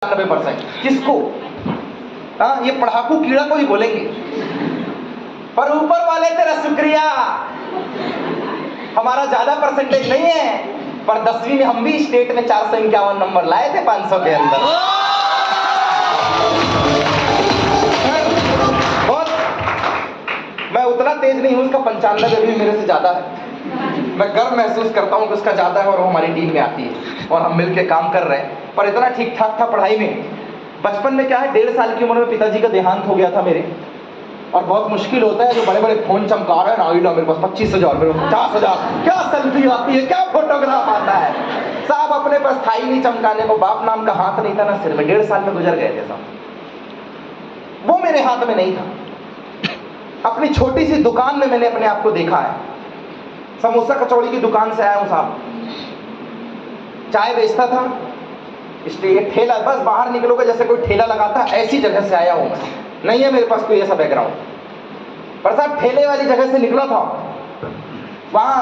90%। किसको? हाँ, ये पढ़ाकू कीड़ा को ही बोलेंगे। पर ऊपर वाले तेरा शुक्रिया, हमारा ज्यादा परसेंटेज नहीं है, पर 10वीं में हम भी स्टेट में 451 नंबर लाए थे 500 के अंदर। बहुत, मैं उतना तेज नहीं हूं, उसका 95 भी मेरे से ज्यादा है। मैं गर्व महसूस करता हूं कि उसका ज्यादा है और वो हमारी टीम में आती है और हम मिलके काम कर रहे हैं। पर इतना ठीक ठाक था पढ़ाई में। बचपन में क्या है, 1.5 साल की उम्र में पिताजी का देहांत हो गया था मेरे, और बहुत मुश्किल होता है। जो बड़े बड़े फोन चमका रहे हैं ना, आइला मेरे पास 25,000, मेरे पास 50,000, क्या सेल्फी आती है, क्या फोटोग्राफ आता है। साहब अपने पास था ही नहीं चमकाने को, बाप नाम का हाथ नहीं था ना सिर में। 1.5 साल में गुजर गए थे साहब। वो मेरे हाथ में नहीं था। अपनी छोटी सी दुकान में मैंने अपने आप को देखा है। समोसा कचौड़ी की दुकान से आया हूं साहब, चाय बेचता था, इसलिए ठेला, बस बाहर निकलोगे जैसे कोई ठेला लगाता, ऐसी जगह से आया हूं मैं। नहीं है मेरे पास कोई ऐसा बैकग्राउंड, पर साहब ठेले वाली जगह से निकला था। वहां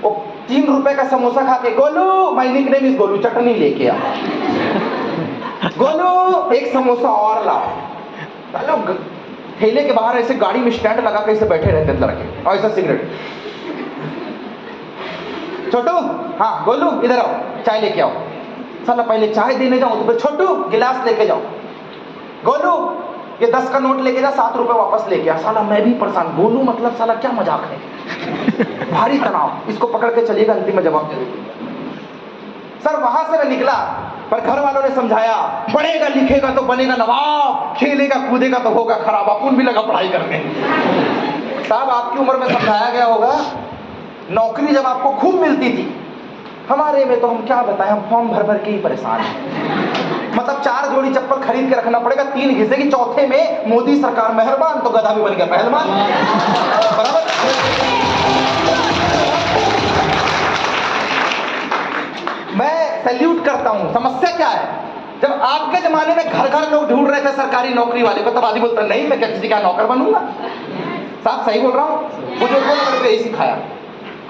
वो 3 रुपए का समोसा खा के, Golu, my nickname is Golu, chutney लेके आ, गोलू एक समोसा और ला। लोग ठेले के बाहर ऐसे गाड़ी में स्टैंड लगा के ऐसे बैठे रहते लड़के, और ऐसा सिगरेट, छोटू, हाँ गोलू इधर आओ, चाय लेके आओ। साला पहले चाय देने जाओ तो फिर छोटू गिलास लेके जाओ, गोलू ये 10 का नोट लेके जा, 7 रुपए वापस लेके आ। साला मैं भी परेशान, गोलू मतलब साला क्या मजाक है, भारी तनाव, इसको पकड़ के चलिएगा, अंतिम में जवाब दे। सर वहां से मैं निकला, पर घर वालों ने समझाया, पढ़ेगा लिखेगा तो बनेगा नवाब, खेलेगा कूदेगा तो होगा खराब। अपन भी लगा पढ़ाई करने। साहब आपकी उम्र में समझाया गया होगा, नौकरी जब आपको खूब मिलती थी, हमारे में तो हम क्या बताएं, हम फॉर्म भर भर के ही परेशान हैं। मतलब 4 जोड़ी चप्पल खरीद के रखना पड़ेगा, 3 घिसेगी, चौथे में मोदी सरकार मेहरबान तो गधा भी बन गया पहलवान। बराबर। मैं सैल्यूट करता हूं। समस्या क्या है, जब आपके जमाने में घर घर लोग ढूंढ रहे थे सरकारी नौकरी वाले को, तब आदमी बोलता नहीं मैं किसी का नौकर बनूंगा। साहब सही बोल रहा हूं, बुजुर्गों ने मेरे को यही सिखाया।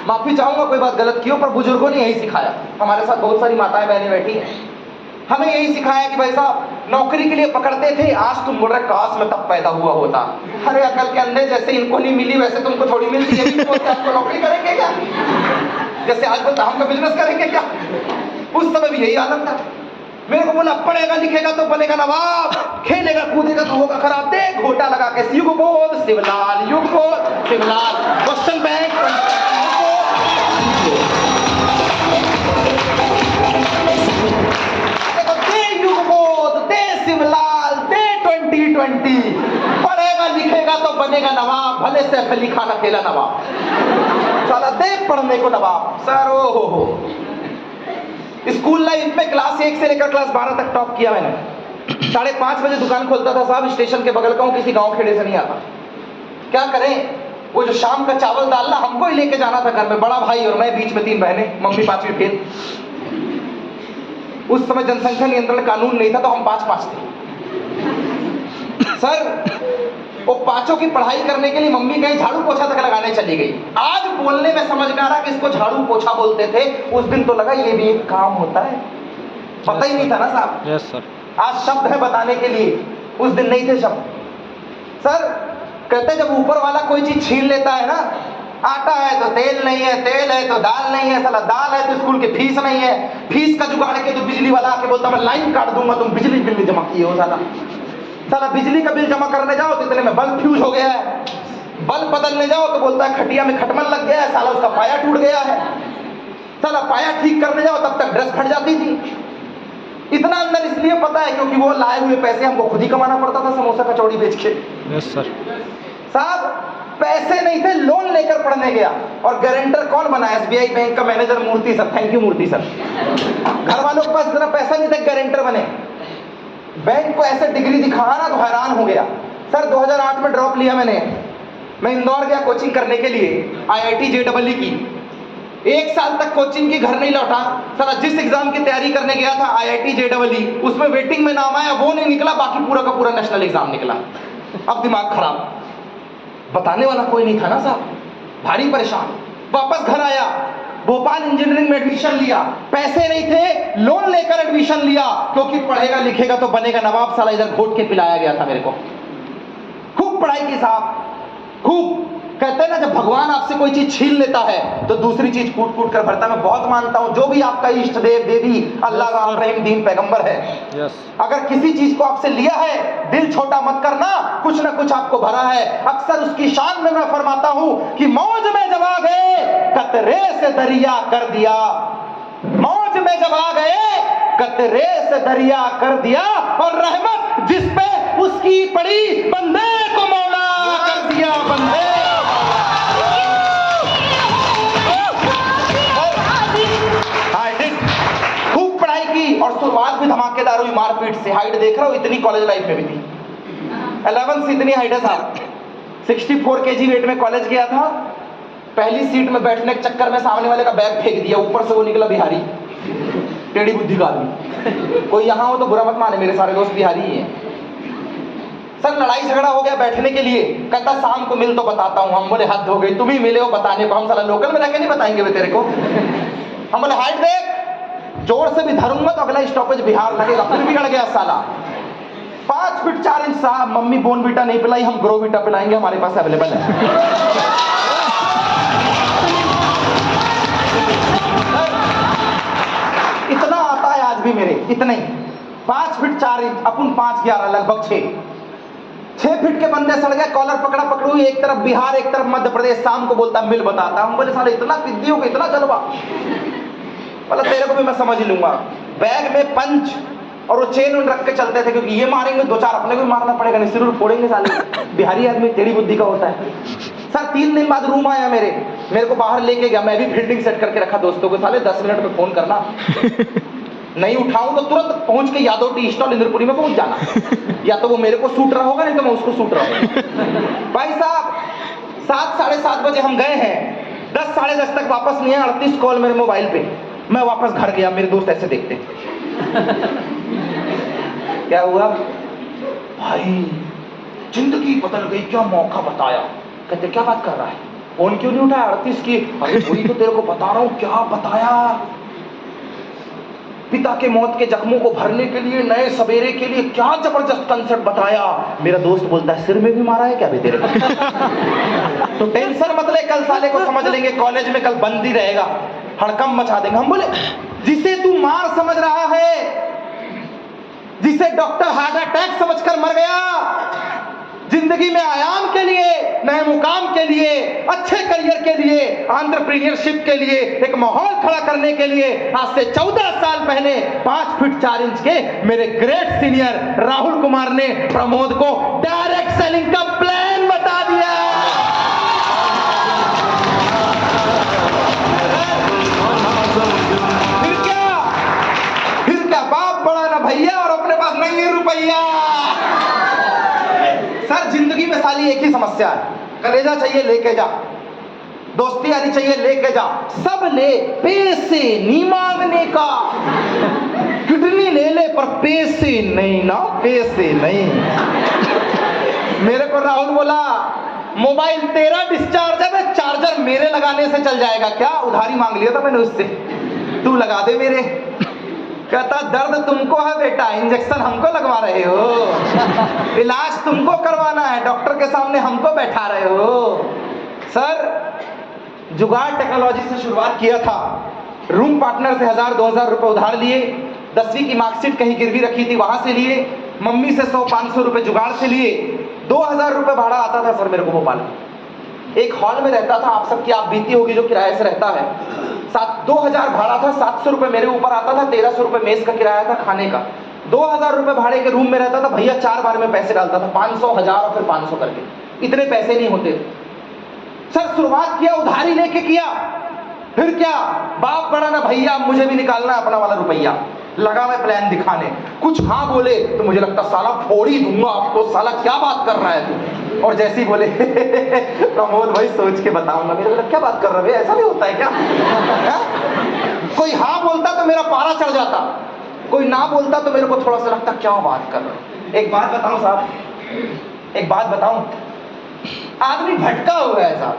माफी चाहूंगा कोई बात गलत की हो, पर बुजुर्गों ने यही सिखाया। हमारे साथ बहुत सारी माताएं बहनें बैठी हैं, हमें यही सिखाया कि भाई साहब नौकरी के लिए पकड़ते थे, आज तुम बोल रहे काश में तब पैदा हुआ होता। अरे अकल के अंधे, जैसे इनको नहीं मिली वैसे तुमको थोड़ी मिलती है। आपको नौकरी करेंगे क्या, जैसे आज बोलता हम बिजनेस करेंगे क्या। उस समय भी यही आनंद था। मेरे को बोला पढ़ेगा लिखेगा तो बनेगा नवाब, खेलेगा कूदेगा तो होगा खराब। देख घोटा लगा के युग बोध शिवलाल, युग बोध शिवलाल, क्वेश्चन बैंक, दे युग बोध, दे शिवलाल, दे 2020। पढ़ेगा लिखेगा तो बनेगा नवाब, भले से अली खान अकेला नवाब। साला दे पढ़ने को नवाब। सर ओ हो, स्कूल लाइफ में क्लास 1 से लेकर क्लास 12 तक टॉप किया मैंने। 5:30 बजे दुकान खोलता था साहब, स्टेशन के बगल का हूं, किसी गांव खेड़े से नहीं आता। क्या करें, वो जो शाम का चावल डालना हमको ही लेके जाना था घर में, बड़ा भाई और मैं, बीच में 3 बहनें, मम्मी 5वीं फेल। उस समय जनसंख्या नियंत्रण कानून नहीं था तो हम 5-5 थे। सर वो 5 की पढ़ाई करने के लिए मम्मी कहीं झाड़ू पोछा तक लगाने चली गई। आज बोलने में समझ में आ रहा कि इसको झाड़ू पोछा बोलते थे, उस दिन तो लगा ये भी एक काम होता है, पता ही नहीं था ना साहब। Yes sir. आज शब्द है बताने के लिए, उस दिन नहीं थे शब्द। सर कहते जब ऊपर वाला कोई चीज छीन लेता है ना, आटा है तो तेल नहीं है, तेल है तो दाल नहीं है, साला दाल है तो स्कूल की फीस नहीं है, फीस का जुगाड़ के तो बिजली वाला आके बोलता मैं लाइन काट दूंगा, तुम बिजली बिल नहीं जमा किए हो। साला बिजली का बिल जमा करने जाओ तो इतने में बल्ब फ्यूज हो गया है, बल्ब बदलने जाओ तो बोलता है खटिया में खटमल लग गया है, साला उसका पाया टूट गया है। साला पाया ठीक करने जाओ तब तक ड्रेस फट जाती थी। इतना अंदर इसलिए पता है क्योंकि वो लाए हुए पैसे हमको खुद ही कमाना पड़ता था समोसा कचौड़ी बेच के। Yes sir. साहब पैसे नहीं थे, लोन लेकर पढ़ने गया, और गारंटर कौन बना, SBI बैंक का manager Murthy sir. Thank you Murthy sir. घर वालों के पास इतना पैसा नहीं था गारंटर बने। बैंक को ऐसे डिग्री दिखाया ना तो हैरान हो गया। सर 2008 में ड्रॉप लिया मैंने। मैं इंदौर गया कोचिंग करने के लिए, IIT JEE की। 1 साल तक कोचिंग की, घर नहीं लौटा। सर जिस एग्जाम की तैयारी करने गया था IIT JEE, उसमें वेटिंग में नाम आया, वो नहीं निकला, बाकी पूरा का पूरा नेशनल एग्जाम निकला। अब दिमाग खराब, बताने वाला कोई नहीं था ना साहब, भारी परेशान। वापस घर आया, भोपाल इंजीनियरिंग में एडमिशन लिया, पैसे नहीं थे, लोन लेकर एडमिशन लिया, क्योंकि पढ़ेगा लिखेगा तो बनेगा नवाब। साला इधर घोट के पिलाया गया था मेरे को। खूब पढ़ाई की साहब, खूब। कहते हैं ना, जब भगवान आपसे कोई चीज छीन लेता है तो दूसरी चीज कूट कूट कर भरता है। मैं बहुत मानता हूं जो भी आपका इष्ट देव देवी अल्लाह राम रहीम दीन पैगंबर है, अगर किसी चीज को आपसे लिया है, दिल छोटा मत करना, कुछ ना कुछ आपको भरा है। अक्सर उसकी शान में मैं फरमाता हूं कि मौज में जब आ गए कतरे से दरिया कर दिया, मौज में जब आ गए कतरे से दरिया कर दिया, और रहमत जिस पे उसकी पड़ी बंदे को मौला कर दिया। बंदे खूब पढ़ाई की और शुरुआत भी धमाकेदार हुई मारपीट से। हाइट देख रहा हूं, इतनी कॉलेज लाइफ में भी थी। 11 से इतनी हाइट है साहब। 64 kg वेट में कॉलेज गया था। पहली सीट में बैठने के चक्कर में सामने वाले का बैग फेंक दिया, ऊपर से वो निकला बिहारी, टेढ़ी बुद्धि का आदमी। कोई यहाँ हो तो बुरा मत माने, मेरे सारे दोस्त बिहारी ही हैं। सर लड़ाई झगड़ा हो गया बैठने के लिए, कहता शाम को मिल तो बताता हूँ। हम बोले हद हो गई, तुम ही मिले हो बताने को, हम साला लोकल में रह के नहीं बताएंगे वे तेरे को। हम बोले हाइट देख, जोर से भी धरूंगा तो अगला स्टॉपेज बिहार लगेगा, फिर बिगड़ गया साला। 5 फीट 4 इंच साहब। मम्मी बोनवीटा नहीं पिलाई, हम ग्रोवीटा पिलाएंगे, हमारे पास अवेलेबल है। इतना आता है आज भी मेरे, इतना ही। 5 फीट 4 इंच, अपन 5'11", लगभग 6 फीट के बंदे सड़ गए। कॉलर पकड़ा पकड़ू, एक तरफ बिहार एक तरफ मध्य प्रदेश। शाम को बोलता मिल बताता। हम बोले साले इतना पिद्दी हो गया, इतना जलवा। बोला तेरे को भी मैं समझ लूंगा। बैग में पंच और वो चेन उन रख के चलते थे, क्योंकि ये मारेंगे 2-4 अपने को भी मारना पड़ेगा, नहीं सिर फोड़ेंगे साले। बिहारी आदमी टेढ़ी बुद्धि का होता है। सर 3 दिन बाद रूम आया मेरे को बाहर लेके गया। मैं भी फील्डिंग सेट करके रखा दोस्तों को, साले 10 मिनट में फोन करना, नहीं उठाऊं तो तुरंत पहुंच के यादव टी स्टॉल इंद्रपुरी में पहुंच जाना। या तो वो मेरे को सूट रहा होगा, नहीं तो मैं उसको सूट रहा होगा। भाई साहब 7 साढ़े 7 बजे हम गए हैं, 10 साढ़े 10 तक वापस नहीं है। 38 कॉल मेरे मोबाइल पे। मैं वापस घर गया, मेरे दोस्त ऐसे देखते क्या हुआ भाई, जिंदगी बदल गई, क्या मौका बताया। कहते क्या बात कर रहा है, फोन क्यों नहीं उठाया 38 की। अरे वही तो तेरे को बता रहा हूं, क्या बताया। पिता के मौत के जख्मों को भरने के लिए, नए सवेरे के लिए क्या जबरदस्त कंसेप्ट बताया। मेरा दोस्त बोलता है सिर में भी मारा है क्या बे तेरे को। तो टेंशन मत ले, कल साले को समझ लेंगे, कॉलेज में कल बंद ही रहेगा, हड़कम मचा देंगे। हम बोले जिसे तू मार समझ रहा है, जिसे डॉक्टर हार्ट अटैक समझकर मर गया, जिंदगी में आयाम के लिए, नए मुकाम के लिए, अच्छे करियर के लिए, एंटरप्रेन्योरशिप के लिए, एक माहौल खड़ा करने के लिए आज से 14 साल पहले 5 फीट 4 इंच के मेरे ग्रेट सीनियर राहुल कुमार ने प्रमोद को डायरेक्ट सेलिंग का प्लान बता दिया। फिर क्या बाप बड़ा ना भैया, और अपने पास नहीं है रुपया। सर जिंदगी में साली एक ही समस्या है, कलेजा चाहिए लेके जा, दोस्ती आनी चाहिए लेके जा, सब ले, पैसे नहीं मांगने का। किडनी ले ले पर पैसे नहीं ना, पैसे नहीं। मेरे को राहुल बोला मोबाइल तेरा डिस्चार्ज है, मैं चार्जर मेरे लगाने से चल जाएगा क्या। उधारी मांग लिया था मैंने उससे, तू लगा दे मेरे। कहता दर्द तुमको है बेटा, इंजेक्शन हमको लगवा रहे हो, इलाज तुमको करवाना है, डॉक्टर के सामने हमको बैठा रहे हो। सर जुगाड़ टेक्नोलॉजी से शुरुआत किया था। रूम पार्टनर से 1000-2000 रुपए उधार लिए, 10वीं की मार्कशीट कहीं गिरवी रखी थी वहां से लिए, मम्मी से 100-500 रुपए जुगाड़ से लिए। 2000 रुपए भाड़ा आता था सर मेरे को भोपाल। एक हॉल में रहता था, आप सबकी आप बीती होगी जो किराए से रहता है। 2000 भाड़ा था, 700 रुपए मेरे ऊपर आता था, 1300 रुपए मेस का किराया था खाने का। 2000 रुपए भाड़े के रूम में रहता था। भैया 4 बार में पैसे डालता था, 500, 1000 और फिर 500 करके। इतने पैसे नहीं होते सर। शुरुआत किया उधारी लेके किया, फिर क्या बाप बड़ा ना भैया, मुझे भी निकालना अपना वाला रुपया। लगा मैं प्लान दिखाने, कुछ हाँ बोले तो मुझे लगता साला फोड़ ही दूंगा आपको, साला क्या बात कर रहा है तू। और जैसे ही बोले प्रमोद भाई सोच के बताऊंगा, मेरे बोला क्या बात कर रहे हो, ऐसा भी होता है क्या। कोई हाँ बोलता तो मेरा पारा चढ़ जाता, कोई ना बोलता तो मेरे को थोड़ा सा लगता क्या बात कर रहे हो। एक बात बताऊं साहब, एक बात बताऊं, आदमी भटका हुआ है साहब।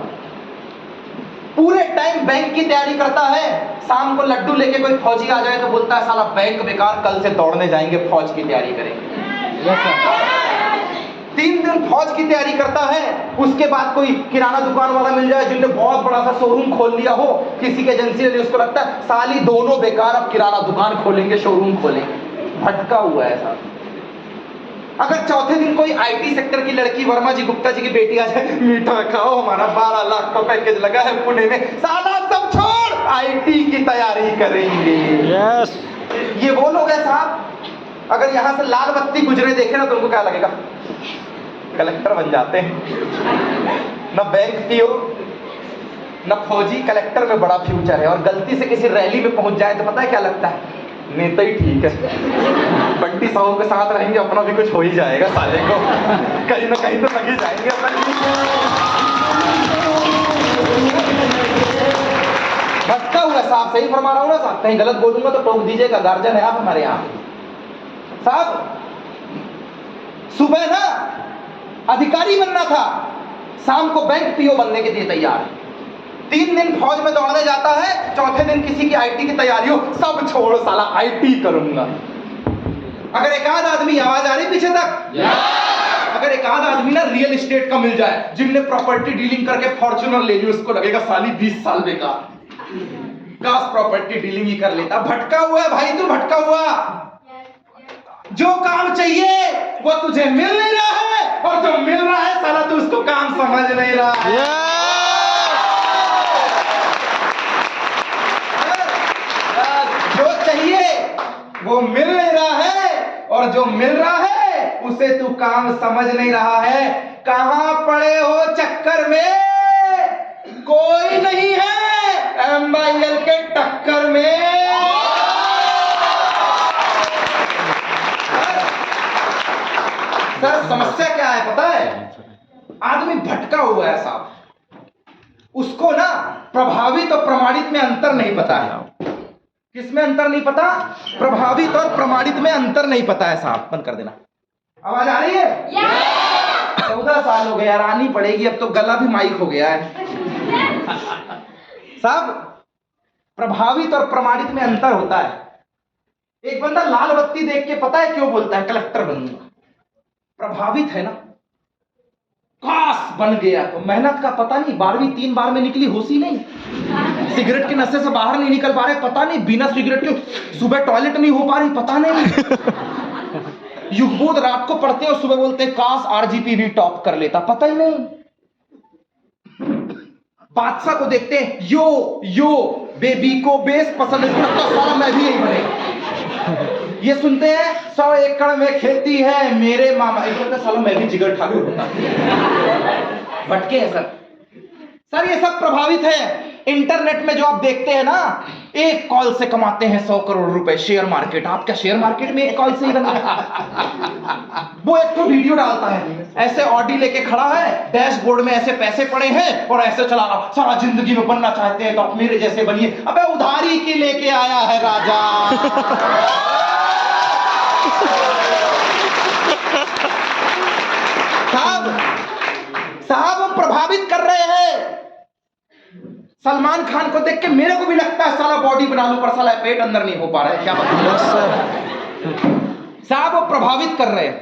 पूरे टाइम बैंक की तैयारी करता है, शाम को लड्डू लेके कोई फौजी आ जाए तो बोलता है साला बैंक बेकार, कल से दौड़ने जाएंगे, फौज की तैयारी करेंगे। 3 दिन फौज की तैयारी करता है, उसके बाद कोई किराना दुकान वाला मिल जाए जिनने बहुत बड़ा सा शोरूम खोल लिया हो, किसी की एजेंसी ने, उसको लगता है साली दोनों बेकार, अब किराना दुकान खोलेंगे, शोरूम खोलेंगे। भटका हुआ है साहब। अगर चौथे दिन कोई आईटी सेक्टर की लड़की, वर्मा जी गुप्ता जी की बेटी आ जाए, मीठा खाओ हमारा 12 लाख का पैकेज लगा है पुणे में, साला सब छोड़ आईटी की तैयारी करेंगे। यस, ये वो लोग हैं साहब, अगर यहां से लाल बत्ती गुजरे देखे ना तो उनको क्या लगेगा, कलेक्टर बन जाते हैं। न बैंक पीओ न फौजी, कलेक्टर में बड़ा फ्यूचर है। और गलती से किसी रैली में पहुंच जाए तो पता है क्या लगता है, नेता ही ठीक है, बंटी साहू के साथ रहेंगे, अपना भी कुछ हो ही जाएगा, साले को कहीं ना कहीं तो लग ही जाएंगे। भटका हुआ साहब, सही फरमा रहा हूं ना साहब, कहीं गलत बोलूंगा तो टोक दीजिएगा, गार्जियन है आप हमारे यहाँ साहब। सुबह ना अधिकारी बनना था, शाम को बैंक पीओ बनने के लिए तैयार है। 3 दिन फौज में दौड़ने जाता है, चौथे दिन किसी की आईटी की तैयारी हो, सब छोड़ साला आईटी करूंगा। अगर एक आध आदमी, आवाज आ रही पीछे तक, अगर एक आध आदमी ना रियल एस्टेट का मिल जाए, जिनने प्रॉपर्टी डीलिंग करके फॉर्च्यूनर ले ली, उसको लगेगा साली 20 साल बेकार, काश प्रॉपर्टी डीलिंग ही कर लेता। भटका हुआ है भाई, तू भटका हुआ। जो काम चाहिए वो तुझे मिल नहीं रहा है, और जो मिल रहा है साला तू उसको काम समझ नहीं रहा है। जो चाहिए वो मिल नहीं रहा है, और जो मिल रहा है उसे तू काम समझ नहीं रहा है। कहां पड़े हो चक्कर में, कोई नहीं है MIL के टक्कर में। सर समस्या क्या है पता है, आदमी भटका हुआ है साहब, उसको ना प्रभावित और प्रमाणित में अंतर नहीं पता है। किसमें अंतर नहीं पता, प्रभावित और प्रमाणित में अंतर नहीं पता है साहब। बंद कर देना, आवाज आ रही है? 14 साल हो गए यार, आनी पड़ेगी, अब तो गला भी माइक हो गया है साहब। प्रभावित और प्रमाणित में अंतर होता है। एक बंदा लाल बत्ती देख के पता है क्यों बोलता है कलेक्टर बनूंगा, प्रभावित है ना, काश बन गया तो। मेहनत का पता नहीं, 12वीं 3 बार में निकली, होश ही नहीं, सिगरेट के नशे से बाहर नहीं निकल पा रहे, पता नहीं, बिना सिगरेट के सुबह टॉयलेट नहीं हो पा रही, पता नहीं, युगबोध रात को पढ़ते और सुबह बोलते काश RGP भी टॉप कर लेता, पता ही नहीं। बादशाह को देखते हैं, यो बेबी को बेस पसंद है, सारा मैं भी यही बने। ये सुनते हैं 100 एकड़ में खेती है मेरे मामा, एक सालों मैं भी जिगर ठाकुर होता। भटके हैं सर, ये सब प्रभावित है। इंटरनेट में जो आप देखते हैं ना, एक कॉल से कमाते हैं 100 करोड़ रुपए, शेयर मार्केट। आप क्या शेयर मार्केट में एक कॉल से ही बन गया? वो एक तो वीडियो डालता है, ऐसे ऑडी लेके खड़ा है, डैशबोर्ड में ऐसे पैसे पड़े हैं और ऐसे चला रहा, सारा जिंदगी में बनना चाहते हैं तो आप मेरे जैसे बनिए। अबे उधारी की लेके आया है राजा। साहब प्रभावित कर रहे हैं। सलमान खान को देख के मेरे को भी लगता है साला बॉडी बना लूं, पर साला पेट अंदर नहीं हो पा रहा है, क्या बताऊं साहब। वो प्रभावित कर रहे हैं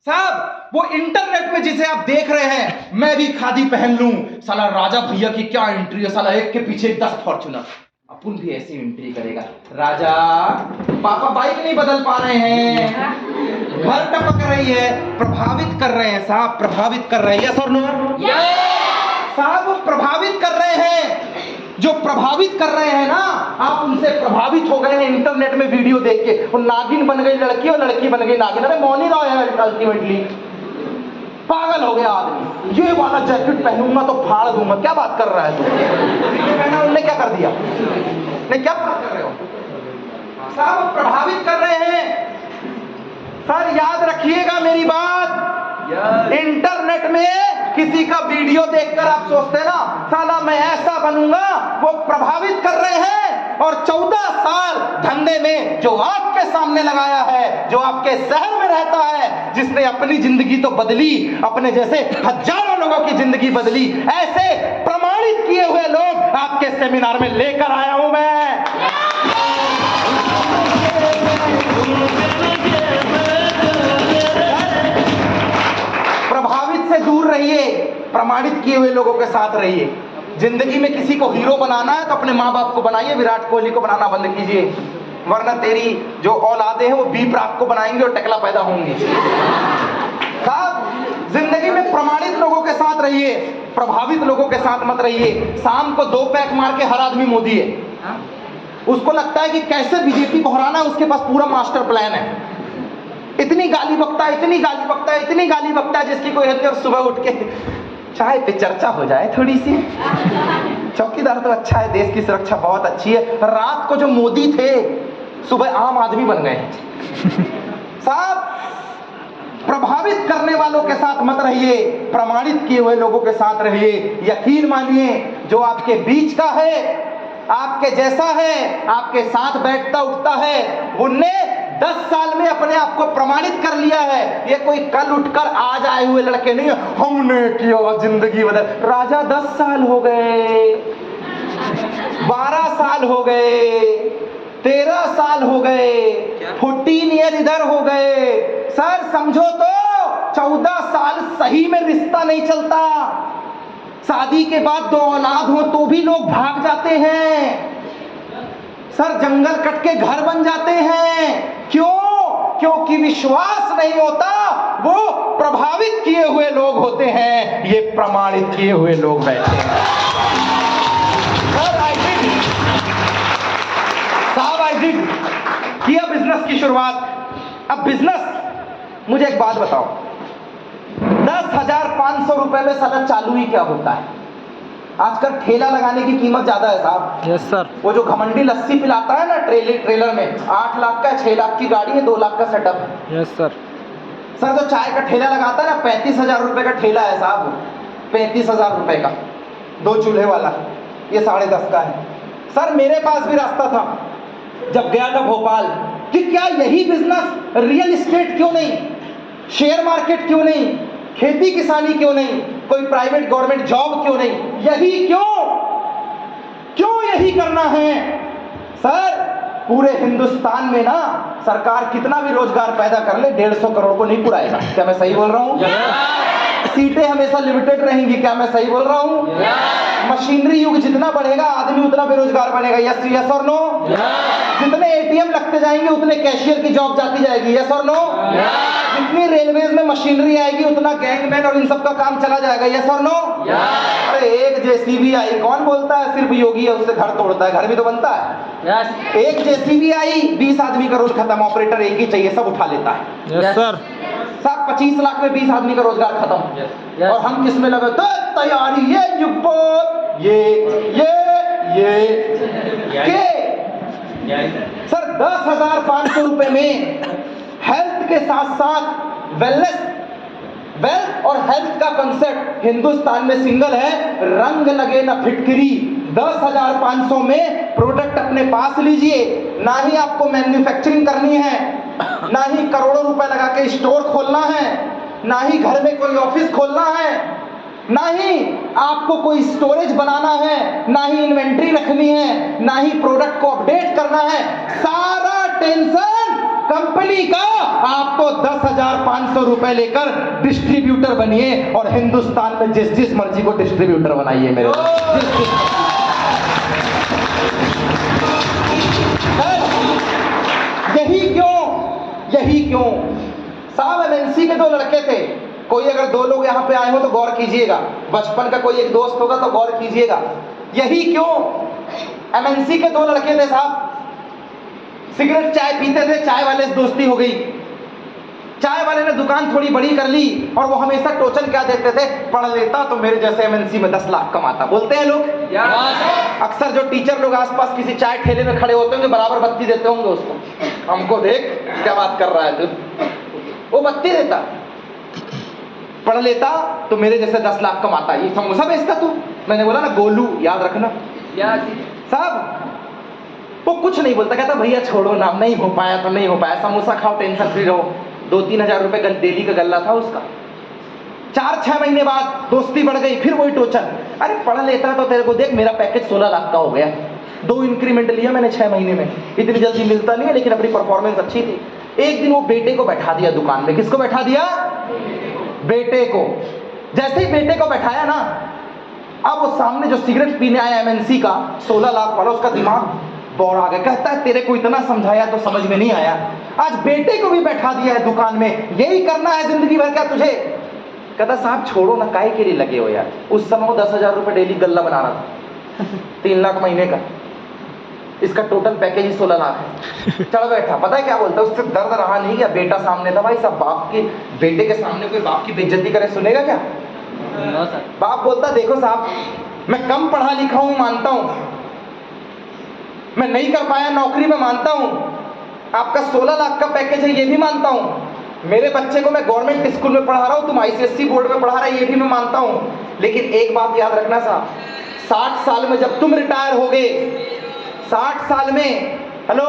साहब। वो इंटरनेट में जिसे आप देख रहे हैं, मैं भी खादी पहन लूं, साला राजा भैया की क्या एंट्री है, साला एक के पीछे 10 फॉर्च्यूनर, अपन भी ऐसी एंट्री करेगा। राजा पापा बाइक नहीं बदल पा रहे हैं, घर टपक रही है, प्रभावित कर रहे हैं साहब, प्रभावित कर रहे हैं। यस और नो साहब, वो प्रभावित कर रहे हैं। जो प्रभावित कर रहे हैं ना, आप उनसे प्रभावित हो गए हैं इंटरनेट में वीडियो देख के। वो नागिन बन गई लड़की और लड़की बन गई नागिन। अरे मौनी रॉय है अल्टीमेटली, पागल हो गया आदमी। ये वाला जैकेट पहनूंगा तो फाड़ दूंगा, क्या बात कर रहा है तू? पहना, उनने क्या कर दिया? नहीं, क्या बात कर रहे हो साहब? प्रभावित कर रहे हैं सर। याद रखिएगा मेरी बात, इंटरनेट में किसी का वीडियो देखकर आप सोचते ना साला मैं ऐसा बनूंगा, वो प्रभावित कर रहे हैं। और 14 साल धंधे में जो आपके सामने लगाया है, जो आपके शहर में रहता है, जिसने अपनी जिंदगी तो बदली, अपने जैसे हजारों लोगों की जिंदगी बदली, ऐसे प्रमाणित प्रमाणित किए हुए लोग आपके सेमिनार में लेकर आया हूं मैं। प्रभावित से दूर रहिए, प्रमाणित किए हुए लोगों के साथ रहिए। जिंदगी में किसी को हीरो बनाना है तो अपने माँ बाप को बनाइए, विराट कोहली को बनाना बंद कीजिए, वरना तेरी जो औलादे हैं वो बी प्राक को बनाएंगे और टकला पैदा होंगी। साहब, जिंदगी में प्रमाणित लोगों के साथ रहिए, प्रभावित लोगों के साथ मत रहिए। शाम को 2 पैक मार के हर आदमी मोदी है, उसको लगता है कि कैसे बीजेपी को हराना है, उसके पास पूरा मास्टर प्लान है। इतनी गाली बकता है, इतनी गाली बकता है, इतनी गाली बकता है जिसकी कोई हद नहीं। और सुबह उठ के चाय पे चर्चा हो जाए थोड़ी सी, चौकीदार तो अच्छा है, देश की सुरक्षा बहुत अच्छी है। रात को जो मोदी थे सुबह आम आदमी बन गए। साहब, प्रभावित करने वालों के साथ मत रहिए, प्रमाणित किए हुए लोगों के साथ रहिए। यकीन मानिए, जो आपके बीच का है, आपके जैसा है, आपके साथ बैठता उठता है, उनने 10 साल में अपने आप को प्रमाणित कर लिया है। ये कोई कल उठकर आज आए हुए लड़के नहीं है, हमने किया जिंदगी बदल। राजा 10 साल हो गए, 12 साल हो गए, 13 साल हो गए, 14 ईयर इधर हो गए। सर समझो तो 14 साल सही में रिश्ता नहीं चलता। शादी के बाद 2 औलाद हो तो भी लोग भाग जाते हैं। सर जंगल कट के घर बन जाते हैं। क्यों? क्योंकि विश्वास नहीं होता। वो प्रभावित किए हुए लोग होते हैं, ये प्रमाणित किए हुए लोग बैठे हैं। साहब आई डिड किया बिजनेस की शुरुआत। अब बिजनेस, मुझे एक बात बताओ, 10,500 रुपए में सनद चालू ही क्या होता है? आजकल ठेला लगाने की कीमत ज्यादा है साहब। Yes sir. वो जो घमंडी लस्सी पिलाता है ना ट्रेलर में, 8 लाख का 6 लाख की गाड़ी है, 2 लाख का सेटअप है। Yes sir. सर जो चाय का ठेला लगाता है ना, 35,000 रुपए का ठेला है साहब, 35,000 रुपए का, 2 चूल्हे वाला, ये 10.5 का है। सर मेरे पास भी रास्ता था जब गया था भोपाल कि क्या यही बिजनेस, रियल एस्टेट क्यों नहीं, शेयर मार्केट क्यों नहीं, खेती किसानी क्यों नहीं, कोई प्राइवेट गवर्नमेंट जॉब क्यों नहीं, यही क्यों यही करना है? सर पूरे हिंदुस्तान में ना सरकार कितना भी रोजगार पैदा कर ले, 150 करोड़ को नहीं पुराएगा। क्या मैं सही बोल रहा हूँ? सीटें हमेशा लिमिटेड रहेंगी। क्या मैं सही बोल रहा हूँ? मशीनरी युग जितना बढ़ेगा आदमी उतना बेरोजगार बनेगा। यस और नो? जितने एटीएम लगते जाएंगे उतने कैशियर की जॉब जाती जाएगी। यस और नो? जितनी रेलवेज में मशीनरी आएगी उतना गैंगमैन और इन सब का काम चला जाएगा। यस और नो? अरे एक जेसीबी आई, कौन बोलता है सिर्फ योगी है उससे घर तोड़ता है? घर भी तो बनता है। एक जेसीबी आई, 20 आदमी का रोज खत्म, ऑपरेटर एक ही चाहिए, सब उठा लेता है। Yes sir. साहब 25 लाख में 20 आदमी का रोजगार खत्म। और हम किस में लगे? तो तैयारी, ये युगपोत, ये के सर 10,500 रुपए में हेल्थ के साथ साथ वेल्थ और हेल्थ का कंसेप्ट हिंदुस्तान में सिंगल है। रंग लगे ना फिटकरी, 10,500 में प्रोडक्ट अपने पास लीजिए। ना ही आपको मैन्युफैक्चरिंग करनी है, ना ही करोड़ों रुपए लगा के स्टोर खोलना है, ना ही घर में कोई ऑफिस खोलना है, ना ही आपको कोई स्टोरेज बनाना है, ना ही इन्वेंट्री रखनी है, ना ही प्रोडक्ट को अपडेट करना है। सारा टेंशन कंपनी का। आपको 10,500 रुपए लेकर डिस्ट्रीब्यूटर बनिए और हिंदुस्तान में जिस मर्जी को डिस्ट्रीब्यूटर बनाइए। मेरे यही क्यों साहब? एमएनसी के 2 लड़के थे। कोई अगर 2 लोग यहाँ पे आए हो तो गौर कीजिएगा, बचपन का कोई एक दोस्त होगा तो गौर कीजिएगा। यही क्यों? एमएनसी के 2 लड़के थे साहब, सिगरेट चाय पीते थे, चाय वाले से दोस्ती हो गई। चाय वाले ने दुकान थोड़ी बड़ी कर ली और वो हमेशा टोचन क्या देते थे? पढ़ लेता तो मेरे जैसे एमएनसी में 10 लाख कमाता। बोलते हैं लोग। अक्सर जो टीचर लोग आसपास किसी चाय ठेले में खड़े होते होंगे, बराबर बत्ती देते होंगे उसको, हमको देख क्या बात कर रहा है तू, वो बत्ती देता। पढ़ लेता तो मेरे जैसे 10 लाख कमाता। ये समोसा बेचता तू? मैंने बोला ना गोलू, याद रखना साहब। वो कुछ नहीं बोलता, कहता भैया छोड़ो ना, नहीं हो पाया तो नहीं हो पाया, समोसा खाओ, टेंशन फ्री रहो। 2-3 हजार रुपए डेली का गल्ला था उसका। 4-6 महीने बाद दोस्ती बढ़ गई, फिर वही टोचन। अरे पढ़ लेता तो तेरे को देख, मेरा पैकेज 16 लाख का हो गया, 2 इंक्रीमेंट लिया मैंने 6 महीने में, इतनी जल्दी मिलता नहीं है, लेकिन अपनी परफॉर्मेंस अच्छी थी। एक दिन वो बेटे को बैठा दिया दुकान में। किसको बैठा दिया? बेटे को। जैसे ही बेटे को बैठाया ना, अब वो सामने जो सिगरेट पीने आया एमएनसी का 16 लाख वाला, उसका दिमाग दौड़ा गया। कहता है तेरे को इतना समझाया तो समझ में नहीं आया, आज बेटे को भी बैठा दिया है दुकान में, यही करना है जिंदगी भर क्या तुझे? कहता साहब छोड़ो ना, काहे के लिए लगे हो यार। उस समय वो 10,000 रुपये डेली गल्ला बना रहा था 3 लाख महीने का, इसका टोटल पैकेज ही 16 लाख है। चढ़ बैठा, पता है क्या बोलता है? उससे दर्द रहा नहीं क्या, बेटा सामने था। भाई साहब बाप के बेटे के सामने कोई बाप की बेइज्जती करे सुनेगा क्या? बाप बोलता देखो साहब, मैं कम पढ़ा लिखा हूं मानता हूं, मैं नहीं कर पाया नौकरी में मानता हूं, आपका 16 लाख का पैकेज है ये भी मानता हूं, मेरे बच्चे को मैं गवर्नमेंट स्कूल में पढ़ा रहा हूं, तुम आईसीएसई बोर्ड में पढ़ा रहे ये भी मैं मानता हूं, लेकिन एक बात याद रखना साहब, 60 साल में जब तुम रिटायर होगे, 60 साल में, हेलो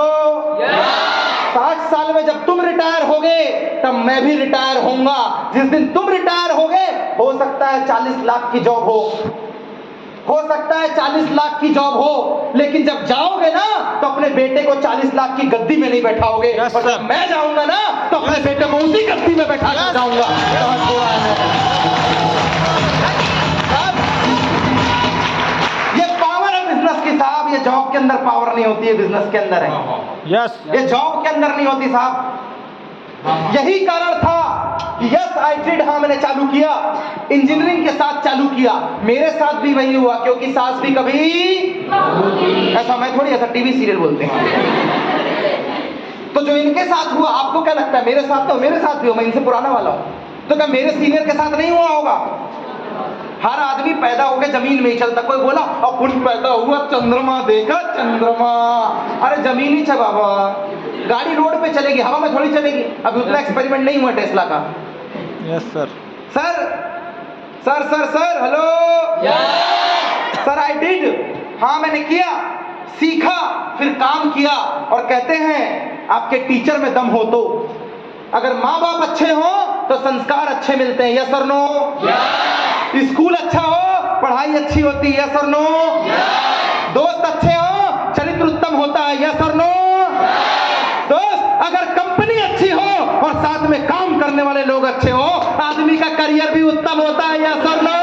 60 साल में जब तुम रिटायर होगे तब मैं भी रिटायर होऊंगा। जिस दिन तुम रिटायर होगे हो सकता है 40 लाख की जॉब हो सकता है 40 लाख की जॉब हो, लेकिन जब जाओगे ना तो अपने बेटे को 40 लाख की गद्दी में नहीं बैठाओगे। और जब मैं जाऊंगा ना तो अपने बेटे को उसी गद्दी में बैठा कर जाऊंगा। ये पावर है बिजनेस की साहब, ये जॉब के अंदर पावर नहीं होती है, बिजनेस के अंदर है। यस, ये जॉब के अंदर नहीं होती साहब। यही कारण था कि यस आई डिड, हाँ मैंने चालू किया, इंजीनियरिंग के साथ चालू किया। मेरे साथ भी वही हुआ, क्योंकि सास भी कभी ऐसा, मैं थोड़ी ऐसा टीवी सीरियल बोलते हैं। तो जो इनके साथ हुआ, आपको क्या लगता है मेरे साथ? तो मेरे साथ भी हो, मैं इनसे पुराना वाला हूं, तो क्या मेरे सीनियर के साथ नहीं हुआ होगा? हर आदमी पैदा हो गया जमीन में ही चलता। कोई बोला अपन पैदा हुआ चंद्रमा देखा, चंद्रमा, अरे जमीन ही है बाबा, गाड़ी रोड पे चलेगी, हवा में थोड़ी चलेगी। अभी उतना एक्सपेरिमेंट नहीं हुआ टेस्ला का। Yes sir. Sir sir sir sir hello sir, I did, हाँ मैंने किया, सीखा, फिर काम किया। और कहते हैं आपके टीचर में दम हो तो, अगर माँ बाप अच्छे हो तो संस्कार अच्छे मिलते हैं, यस और नो? स्कूल अच्छा हो, पढ़ाई अच्छी होती है, यस और नो? दोस्त अच्छे हो, चरित्र उत्तम होता है, यस और नो? दोस्त, अगर कंपनी अच्छी हो और साथ में काम करने वाले लोग अच्छे हो, आदमी का करियर भी उत्तम होता है, यस और नो?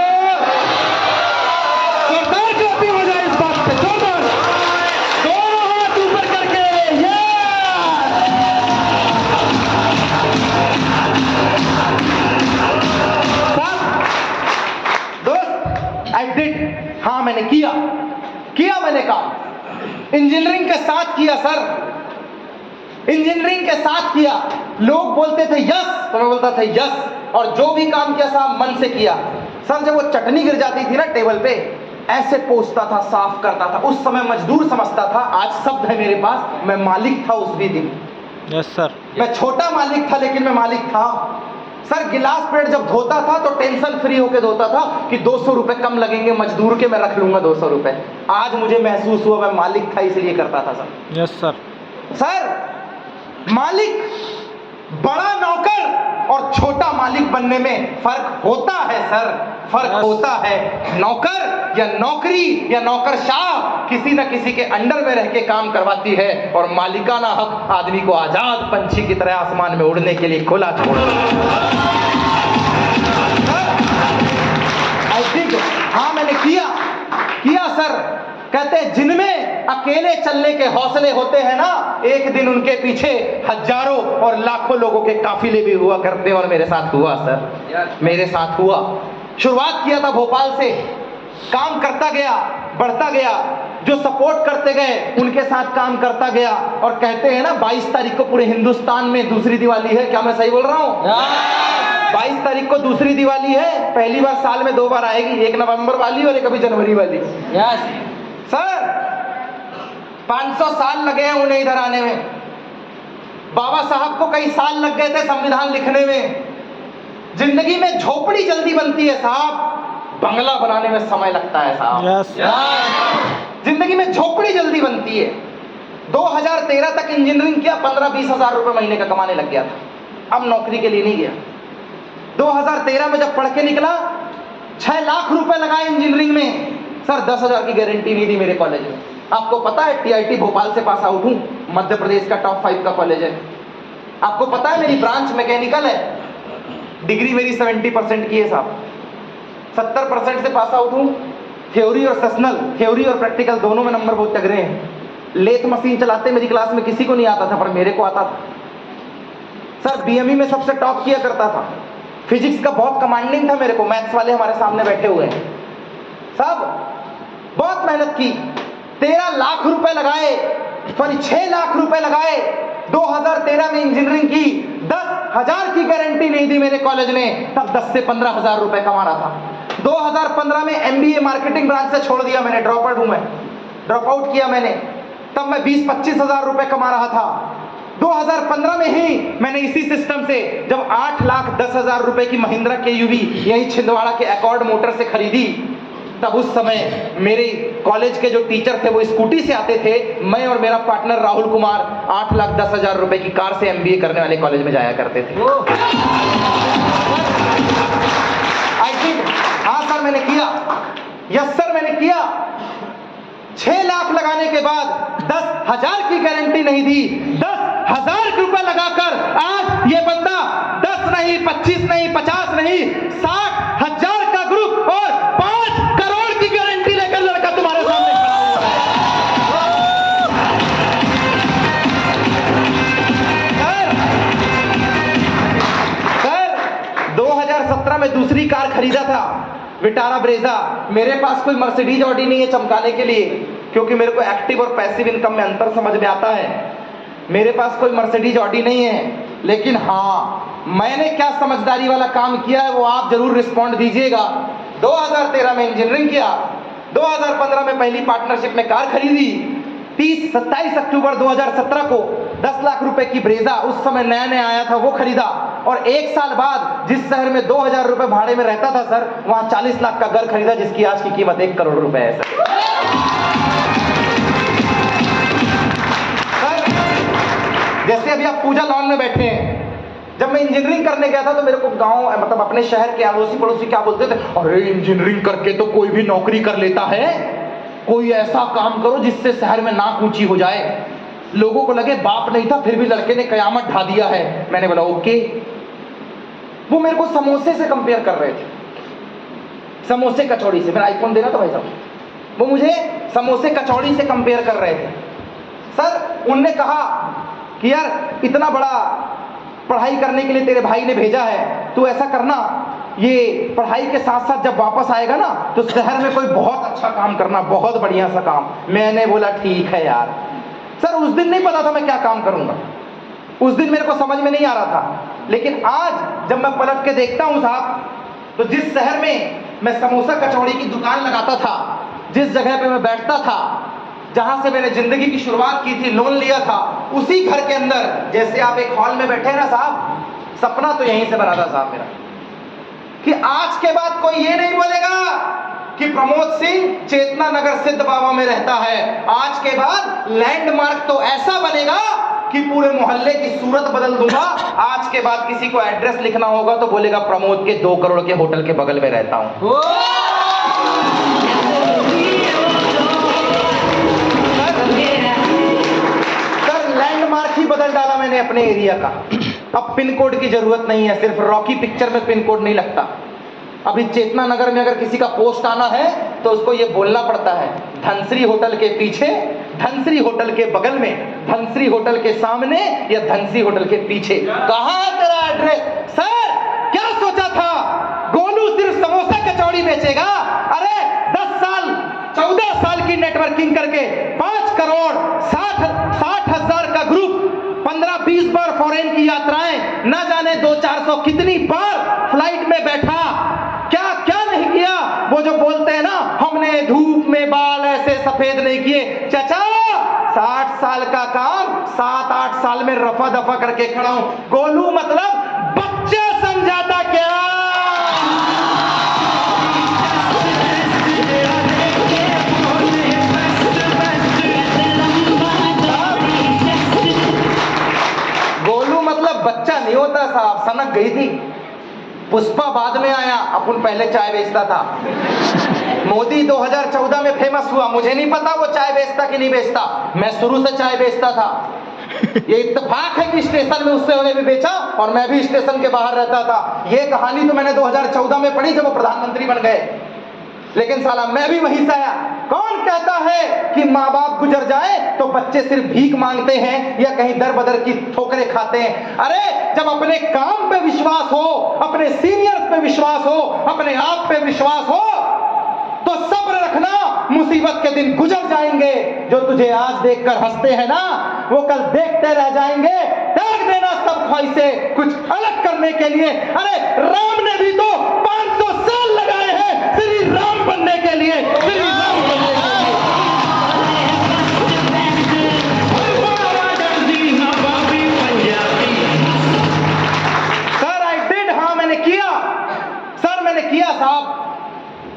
जोरदार क्लैपिंग हो जाए इस बात पे, जोरदार, दोनों हाथ ऊपर करके, दोस्त आई डिड, हाँ मैंने किया मैंने काम, इंजीनियरिंग के साथ किया सर, इंजीनियरिंग के साथ किया। लोग बोलते थे यस, तो मैं बोलता था यस, और जो भी काम किया साहब मन से किया। सर जब वो चटनी गिर जाती थी ना टेबल पे, ऐसे पोंछता था, साफ करता था। उस समय मजदूर समझता था, आज शब्द है मेरे पास, मैं मालिक था उस भी दिन। Yes sir. मैं छोटा मालिक था लेकिन मैं मालिक था। सर गिलास प्लेट जब धोता था तो टेंशन फ्री होकर धोता था कि 200 रुपए कम लगेंगे मजदूर के, मैं रख लूंगा 200 रुपए। आज मुझे महसूस हुआ मैं मालिक था इसलिए करता था सर। Yes sir. सर मालिक, बड़ा नौकर और छोटा मालिक बनने में फर्क होता है सर, फर्क होता है। नौकर या नौकरी या नौकरशाह किसी न किसी के अंडर में रह के काम करवाती है, और मालिकाना हक आदमी को आजाद पंछी की तरह आसमान में उड़ने के लिए खुला छोड़। हाँ मैंने किया सर। कहते हैं जिनमें अकेले चलने के हौसले होते हैं ना, एक दिन उनके पीछे हजारों और लाखों लोगों के काफिले भी हुआ करते हैं, और मेरे साथ हुआ सर, मेरे साथ हुआ। शुरुआत किया था भोपाल से, काम करता गया, बढ़ता गया, जो सपोर्ट करते गए उनके साथ काम करता गया। और कहते हैं ना 22 तारीख को पूरे हिंदुस्तान में दूसरी दिवाली है, क्या मैं सही बोल रहा हूँ? 22 तारीख को दूसरी दिवाली है, पहली बार साल में 2 बार आएगी, एक नवंबर वाली और एक अभी जनवरी वाली। सर 500 साल लगे हैं उन्हें इधर आने में। बाबा साहब को कई साल लग गए थे संविधान लिखने में। जिंदगी में झोपड़ी जल्दी बनती है साहब, बंगला बनाने में समय लगता है साहब। जिंदगी में झोपड़ी जल्दी बनती है। 2013 तक इंजीनियरिंग किया, 15-20 हजार रुपए महीने का कमाने लग गया था। अब नौकरी के लिए नहीं गया। 2013 में जब पढ़ के निकला 6 लाख रुपए लगाए इंजीनियरिंग में, सर 10,000 की गारंटी नहीं दी मेरे कॉलेज में। आपको पता है टीआईटी भोपाल से पास आउट हूं, मध्य प्रदेश का टॉप 5 का कॉलेज है। आपको पता है मेरी ब्रांच मैकेनिकल है, डिग्री मेरी 70% की है साहब, 70% से पास आउट हूं। थ्योरी और सेशनल, थ्योरी और प्रैक्टिकल दोनों में नंबर बहुत तगड़े हैं। लेथ मशीन चलाते मेरी क्लास में किसी को नहीं आता था, पर मेरे को आता था। सर बीएमई में सबसे टॉप किया करता था। फिजिक्स का बहुत कमांडिंग था मेरे को, मैथ्स वाले हमारे सामने बैठे हुए हैं। सब बहुत मेहनत की, 13 लाख रुपए लगाए, सॉरी 6 लाख रुपए लगाए। 2013 में इंजीनियरिंग की, 10,000 की गारंटी नहीं दी मेरे कॉलेज ने, तब 10 से 15,000 रुपए कमा रहा था। 2015 में एमबीए मार्केटिंग ब्रांच से छोड़ दिया मैंने, ड्रॉप आउट हूं मैं, ड्रॉप आउट किया मैंने, तब मैं 20-25 हजार रुपए कमा रहा था। 2015 में ही मैंने इसी सिस्टम से जब 8,10,000 रुपए की महिंद्रा केयूवी यही छिंदवाड़ा के अकॉर्ड मोटर से खरीदी, तब उस समय मेरे कॉलेज के जो टीचर थे वो स्कूटी से आते थे, मैं और मेरा पार्टनर राहुल कुमार 8,10,000 रुपए की कार से एमबीए करने वाले कॉलेज में जाया करते थे। हाँ सर मैंने किया, यस सर मैंने किया। 6 लाख लगाने के बाद 10,000 की गारंटी नहीं दी, 10,000 रुपए लगाकर आज ये बंदा 10 नहीं, 25 नहीं, 50 नहीं, 60,000 का ग्रुप और 5 करोड़ की गारंटी लेकर लड़का तुम्हारे सामने खड़ा हुआ है। सर 2017 में दूसरी कार खरीदा था, विटारा ब्रेजा। मेरे पास कोई मर्सिडीज ऑडी नहीं है चमकाने के लिए, क्योंकि मेरे को एक्टिव और पैसिव इनकम में अंतर समझ में आता है। मेरे पास कोई मर्सिडीज ऑडी नहीं है, लेकिन हाँ मैंने क्या समझदारी वाला काम किया है वो आप जरूर रिस्पॉन्ड दीजिएगा। 2013 में इंजीनियरिंग किया, 2015 में पहली पार्टनरशिप में कार खरीदी, 27 अक्टूबर 2017 को 10 लाख रुपए की ब्रेजा, उस समय नया नया आया था, वो खरीदा। और 1 साल बाद जिस शहर में 2,000 रुपए भाड़े में रहता था सर, वहां 40 लाख का घर खरीदा, जिसकी आज की कीमत 1 करोड़ रुपए है सर। जैसे अभी आप पूजा लॉन में बैठे हैं, जब मैं इंजीनियरिंग करने गया था तो मेरे को गांव मतलब अपने शहर के अड़ोसी पड़ोसी क्या बोलते थे, अरे इंजीनियरिंग करके तो कोई भी नौकरी कर लेता है, कोई ऐसा काम करो जिससे शहर में नाक ऊंची हो जाए। लोगों को लगे बाप नहीं था फिर भी लड़के ने कयामत ढा दिया है। मैंने बोला ओके। वो मेरे को समोसे से कंपेयर कर रहे थे, समोसे कचौड़ी से। मेरा आईफोन देना था भाई साहब, वो मुझे समोसे कचौड़ी से कंपेयर कर रहे थे। सर उनने कहा कि यार इतना बड़ा पढ़ाई करने के लिए तेरे भाई ने भेजा है, तू ऐसा करना, ये पढ़ाई के साथ साथ जब वापस आएगा ना तो शहर में कोई बहुत अच्छा काम करना, बहुत बढ़िया सा काम। मैंने बोला ठीक है यार। सर उस दिन नहीं पता था मैं क्या काम करूंगा, उस दिन मेरे को समझ में नहीं आ रहा था, लेकिन आज जब मैं पलट के देखता हूं साहब, तो जिस शहर में मैं समोसा कचौड़ी की दुकान लगाता था, जिस जगह पे मैं बैठता था, जहां से मैंने जिंदगी की शुरुआत की थी, लोन लिया था, उसी घर के अंदर जैसे आप एक हॉल में बैठे हैं ना साहब, सपना तो यहीं से बना था साहब मेरा, कि आज के बाद कोई ये नहीं बोलेगा कि प्रमोद सिंह चेतना नगर सिद्ध बाबा में रहता है। आज के बाद लैंडमार्क तो ऐसा बनेगा कि पूरे मोहल्ले की सूरत बदल दूंगा। आज के बाद किसी को एड्रेस लिखना होगा तो बोलेगा प्रमोद के 2 करोड़ के होटल के बगल में रहता हूं। सर लैंडमार्क ही बदल डाला मैंने अपने एरिया का। अब पिन कोड की जरूरत नहीं है, सिर्फ रॉकी पिक्चर में पिन कोड नहीं लगता। अभी चेतना नगर में अगर किसी का पोस्ट आना है तो उसको ये बोलना पड़ता है, धनश्री होटल के पीछे, धनश्री होटल के बगल में, धनश्री होटल के सामने या धनश्री होटल के पीछे। कहाँ है तेरा एड्रेस? सर क्या सोचा था गोलू सिर्फ समोसा कचौड़ी बेचेगा? अरे 10 साल 14 साल की नेटवर्किंग करके 5 करोड़ 60,000 का ग्रुप, 15-20 बार फॉरेन की यात्राएं, न जाने 200-400 कितनी बार फ्लाइट में बैठा, क्या क्या नहीं किया। वो जो बोलते हैं ना हमने धूप में बाल ऐसे सफेद नहीं किए, चाचा 60 साल का काम 7-8 साल में रफा दफा करके खड़ा हूं। गोलू मतलब बच्चा समझाता क्या? गोलू मतलब बच्चा नहीं होता साहब, सनक गई थी। पुष्पा बाद में आया, अपन पहले चाय बेचता था। मोदी 2014 में फेमस हुआ, मुझे नहीं पता वो चाय बेचता कि नहीं बेचता, मैं शुरू से चाय बेचता था। ये इत्तेफाक है कि स्टेशन में उससे उन्हें भी बेचा और मैं भी स्टेशन के बाहर रहता था। ये कहानी तो मैंने 2014 में पढ़ी जब वो प्रधानमंत्री बन गए, लेकिन साला मैं भी वहीं से आया। कौन कहता है कि माँ बाप गुजर जाए तो बच्चे सिर्फ भीख मांगते हैं या कहीं दर बदर की ठोकरें खाते हैं? अरे जब अपने काम पे विश्वास हो, अपने सीनियर्स पे विश्वास हो, अपने आप पे विश्वास हो तो सब्र रखना, मुसीबत के दिन गुजर जाएंगे। जो तुझे आज देखकर हंसते हैं ना, वो कल देखते रह जाएंगे। त्याग देना सब ख्वाहिशें कुछ अलग करने के लिए। अरे राम ने भी तो 500 साल लगाए हैं श्री राम बनने के लिए, श्री राम बनने के लिए। सर आई डिड, हाँ मैंने किया, सर मैंने किया साहब।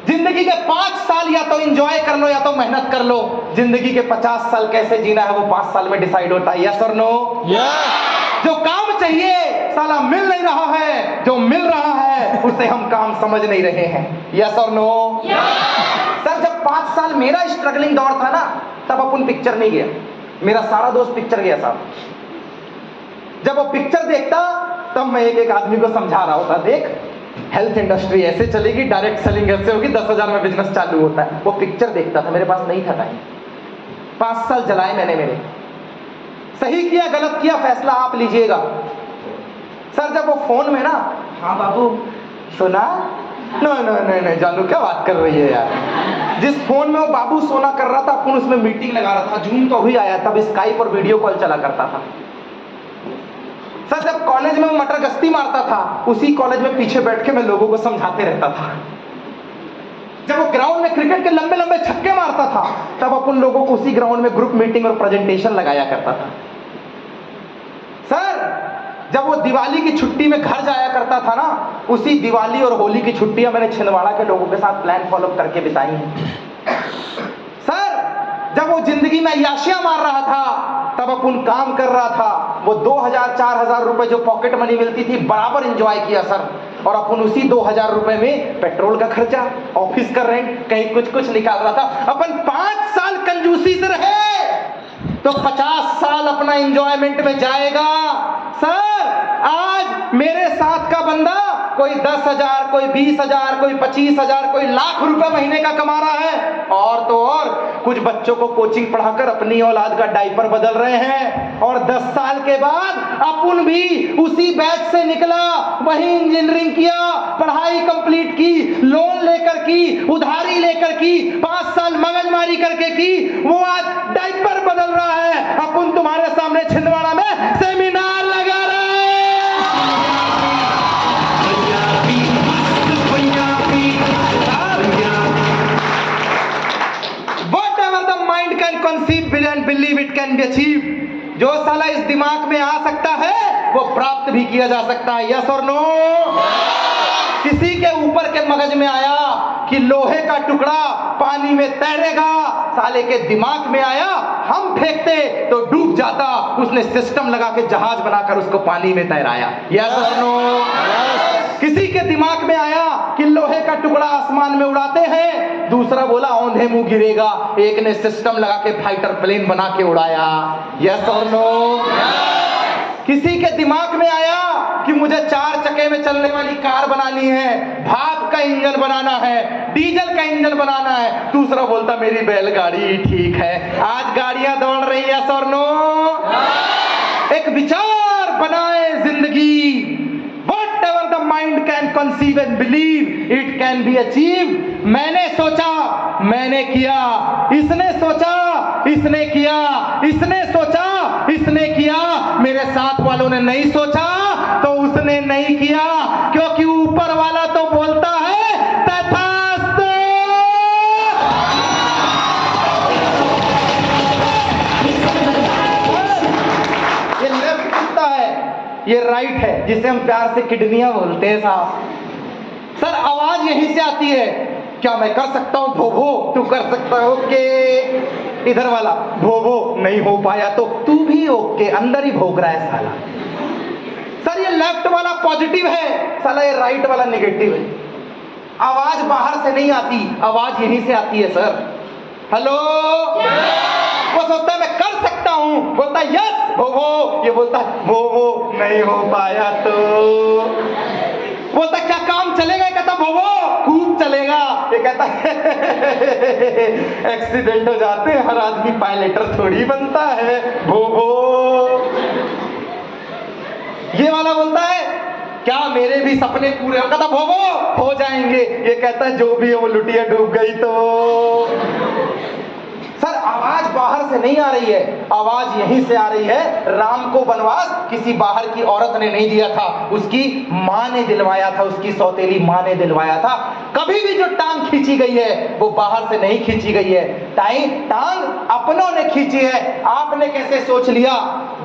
जिंदगी के 5 साल या तो एंजॉय कर लो या तो मेहनत कर लो। जिंदगी के 50 साल कैसे जीना है वो 5 साल में डिसाइड होता है। यस और नो? जो काम चाहिए साला मिल नहीं रहा है, जो मिल रहा है उसे हम काम समझ नहीं रहे हैं। यस और नो? सर जब 5 साल मेरा स्ट्रगलिंग दौर था ना, तब अपन पिक्चर नहीं गया, मेरा सारा दोस्त पिक्चर गया साहब। जब वो पिक्चर देखता तब मैं एक एक आदमी को समझा रहा होता, देख हेल्थ इंडस्ट्री ऐसे चलेगी, डायरेक्ट सेलिंग ऐसे होगी, 10,000 में बिजनेस चालू होता है। वो पिक्चर देखता था, मेरे पास नहीं था टाइम। 5 साल जलाए मैंने मेरे। सही किया गलत किया फैसला आप लीजिएगा। सर जब वो फोन में ना, हाँ बाबू सुना, नहीं जानू क्या बात कर रही है यार। जिस फोन में वो बाबू सोना कर रहा था, अपन उसमें मीटिंग लगा रहा था, जूम तो अभी आया, तब स्काइप और वीडियो कॉल चला करता था। सर जब कॉलेज में वो मटर गश्ती मारता था, उसी कॉलेज में पीछे बैठ के मैं लोगों को समझाते रहता था। जब वो ग्राउंड में क्रिकेट के लंबे लंबे छक्के मारता था, तब अपन लोगों को उसी ग्राउंड में ग्रुप मीटिंग और प्रेजेंटेशन लगाया करता था। सर जब वो दिवाली की छुट्टी में घर जाया करता था ना, उसी दिवाली और होली की छुट्टियां मैंने छिंदवाड़ा के लोगों के साथ प्लान फॉलो करके बिताई हैं। सर जब वो जिंदगी में याशियां मार रहा था, तब अपन काम कर रहा था। वो 2,000-4,000 रुपए जो पॉकेट मनी मिलती थी बराबर एंजॉय किया सर। और अपन उसी 2,000 रुपए में पेट्रोल का खर्चा, ऑफिस का रेंट, कहीं कुछ निकाल रहा था। अपन 5 साल कंजूसी से रहे तो 50 साल अपना एंजॉयमेंट में जाएगा। सर आज मेरे साथ का बंदा कोई 10,000, कोई 20,000, कोई 25,000, कोई लाख रुपए महीने का कमा रहा है, और तो और कुछ बच्चों को कोचिंग पढ़ाकर अपनी औलाद का डायपर बदल रहे हैं। और 10 साल के बाद अपन भी उसी बैच से निकला, वही इंजीनियरिंग किया, पढ़ाई कंप्लीट की, लोन लेकर की, उधारी लेकर की, 5 साल मगजमारी करके की, वो आज डायपर बदल रहा है। अपन तुम्हारे सामने छिंदवाड़ा में सेमिनार लगा रहे हैं। Whatever the mind can conceive and believe it can be achieved. जो साला इस दिमाग में आ सकता है वो प्राप्त भी किया जा सकता है। यस और नो? किसी के ऊपर के मगज में आया कि लोहे का टुकड़ा पानी में तैरेगा, साले के दिमाग में आया हम फेंकते तो डूब जाता, उसने सिस्टम लगा के जहाज बनाकर उसको पानी में तैराया। यस और नो? किसी के दिमाग में आया कि लोहे का टुकड़ा आसमान में उड़ाते हैं, दूसरा बोला औंधे मुंह गिरेगा, एक ने सिस्टम लगा के फाइटर प्लेन बना के उड़ाया। यस और नो? किसी के दिमाग में आया कि मुझे 4 चक्के में चलने वाली कार बनानी है, भाप का इंजन बनाना है, डीजल का इंजन बनाना है, दूसरा बोलता मेरी बैलगाड़ी ठीक है। आज गाड़ियां दौड़ रही है। यस और नो? एक विचार बनाए जिंदगी। Whatever the mind can conceive and believe, it can be achieved. मैंने सोचा, मैंने किया, इसने सोचा, इसने किया, इसने सोचा, इसने किया, मेरे साथ वालों ने नहीं सोचा तो उसने नहीं किया, क्योंकि ऊपर वाला तो बोलता है तथास्तु। ये लेफ्ट कुत्ता है, ये राइट है, जिसे हम प्यार से किडनियां बोलते हैं साहब। सर आवाज यहीं से आती है, क्या मैं कर सकता हूं भोभो? तू कर सकता है ओके। इधर वाला भोभो नहीं हो पाया तो तू भी ओके, अंदर ही भोग रहा है साला। सर ये लेफ्ट वाला पॉजिटिव है, साला ये राइट वाला नेगेटिव है। आवाज बाहर से नहीं आती, आवाज यहीं से आती है सर। हेलो, वो सोचता है मैं कर सकता हूं, बोलता है यस वो, ये बोलता है वो नहीं हो पाया तो बोलता क्या काम चलेगा, ये कहता वो खूब चलेगा, ये कहता एक्सीडेंट हो जाते हैं, हर आदमी पायलटर थोड़ी बनता है, वो ये वाला बोलता है क्या मेरे भी सपने पूरे, कहता वो हो जाएंगे, ये कहता है जो भी है वो लुटिया डूब गई तो। सर आवाज बाहर से नहीं आ रही है, आवाज यहीं से आ रही है। राम को वनवास किसी बाहर की औरत ने नहीं दिया था, उसकी मां ने दिलवाया था, उसकी सौतेली मां ने दिलवाया था। कभी भी जो टांग खींची गई है वो बाहर से नहीं खींची गई है, टांग अपनों ने खींची है। आपने कैसे सोच लिया